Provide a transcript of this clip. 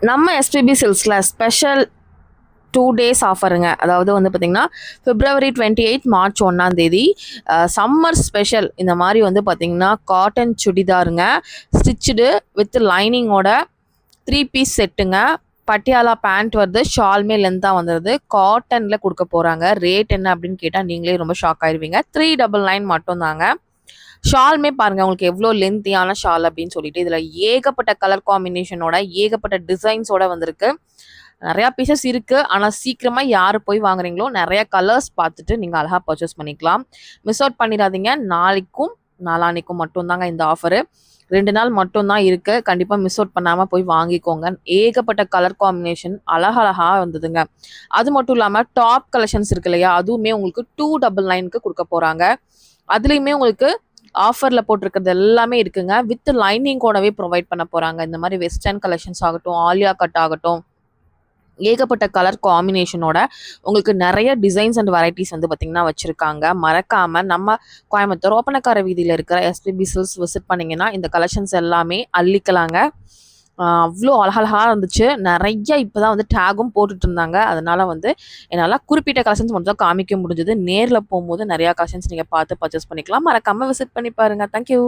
நம்ம SPB சில்க்ஸில் special 2 days ஆஃபருங்க. அதாவது வந்து பார்த்திங்கன்னா February 28 March 1 சம்மர் ஸ்பெஷல். இந்த மாதிரி வந்து பார்த்திங்கன்னா காட்டன் சுடிதாருங்க, ஸ்டிச்சுடு வித் லைனிங்கோட 3 பீஸ் செட்டுங்க. பட்டியாலா பேண்ட் வருது, ஷால்மே லென்த்தாக வந்துடுது, காட்டனில் கொடுக்க போகிறாங்க. ரேட் என்ன அப்படின்னு கேட்டால் நீங்களே ரொம்ப ஷாக் ஆயிடுவீங்க. 399 மட்டும் தாங்க. ஷால்மே பாருங்கள் உங்களுக்கு எவ்வளோ லென்த்தியான ஷால் அப்படின்னு சொல்லிட்டு. இதில் ஏகப்பட்ட கலர் காம்பினேஷனோட ஏகப்பட்ட டிசைன்ஸோட வந்திருக்கு. நிறையா பீசஸ் இருக்குது, ஆனால் சீக்கிரமாக யார் போய் வாங்குறீங்களோ நிறையா கலர்ஸ் பார்த்துட்டு நீங்கள் அழகாக பர்ச்சேஸ் பண்ணிக்கலாம். மிஸ் அவுட் பண்ணிடாதீங்க. நாளைக்கும் நாளான்னைக்கும் மட்டும்தாங்க இந்த ஆஃபரு. 2 நாள் மட்டும்தான் இருக்குது. கண்டிப்பாக மிஸ் அவுட் பண்ணாமல் போய் வாங்கிக்கோங்க. ஏகப்பட்ட கலர் காம்பினேஷன் அழகழகாக வந்ததுங்க. அது மட்டும் இல்லாமல் டாப் கலெக்ஷன்ஸ் இருக்கு இல்லையா, அதுவுமே உங்களுக்கு 299க்கு கொடுக்க போகிறாங்க. அதுலேயுமே உங்களுக்கு ஆஃபரில் போட்டிருக்கிறது எல்லாமே இருக்குங்க. வித் லைனிங் கூடவே ப்ரொவைட் பண்ண போகிறாங்க. இந்த மாதிரி வெஸ்டர்ன் கலெக்ஷன்ஸ் ஆகட்டும், ஆலியா கட் ஆகட்டும், ஏகப்பட்ட கலர் காம்பினேஷனோட உங்களுக்கு நிறைய டிசைன்ஸ் அண்ட் வெரைட்டிஸ் வந்து பார்த்திங்கன்னா வச்சுருக்காங்க. மறக்காமல் நம்ம கோயம்புத்தூர் ஓப்பனக்கார வீதியில் இருக்கிற எஸ்பிபி சில்க்ஸ் விசிட் பண்ணிங்கன்னா இந்த கலெக்ஷன்ஸ் எல்லாமே அள்ளிக்கலாங்க. அவ்வளோ அழகழகாக இருந்துச்சு. நிறைய இப்போ தான் வந்து டேகும் போட்டுட்டு இருந்தாங்க. அதனால் வந்து என்னால் குறிப்பிட்ட கலெக்ஷன்ஸ் மட்டும் தான் காமிக்க முடிஞ்சது. நேரில் போகும்போது நிறையா கலெக்ஷன்ஸ் நீங்கள் பார்த்து பர்ச்சேஸ் பண்ணிக்கலாம். மறக்காமல் விசிட் பண்ணி பாருங்கள். தேங்க்யூ.